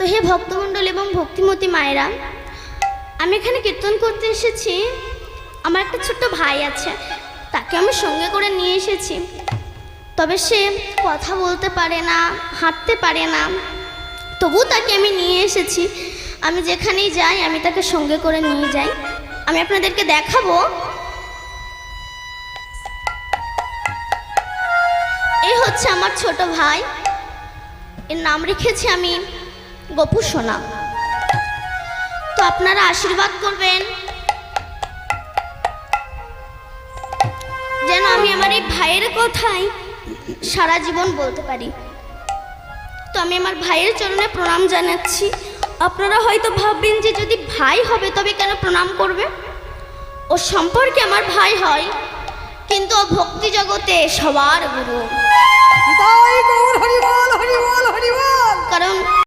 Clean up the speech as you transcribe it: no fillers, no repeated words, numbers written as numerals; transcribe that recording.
তো হে ভক্তমণ্ডল এবং ভক্তিমতী মায়েরা, আমি এখানে কীর্তন করতে এসেছি। আমার একটা ছোট্ট ভাই আছে, তাকে আমি সঙ্গে করে নিয়ে এসেছি। তবে সে কথা বলতে পারে না, হাঁটতে পারে না, তবু তাকে আমি নিয়ে এসেছি। আমি যেখানেই যাই আমি তাকে সঙ্গে করে নিয়ে যাই। আমি আপনাদেরকে দেখাবো। এই হচ্ছে আমার ছোট ভাই, এর নাম রেখেছি আমি গপু সোনা। তো আপনারা আশীর্বাদ করবেন যেন আমি আমার এই ভাইয়ের কথাই সারা জীবন বলতে পারি। তো আমি আমার ভাইয়ের চরণে প্রণাম জানাচ্ছি। আপনারা হয়তো ভাববেন যে যদি ভাই হবে তবে কেন প্রণাম করবে? ও সম্পর্কে আমার ভাই হয়, কিন্তু ও ভক্তি জগতে সবার গুরু। কারণ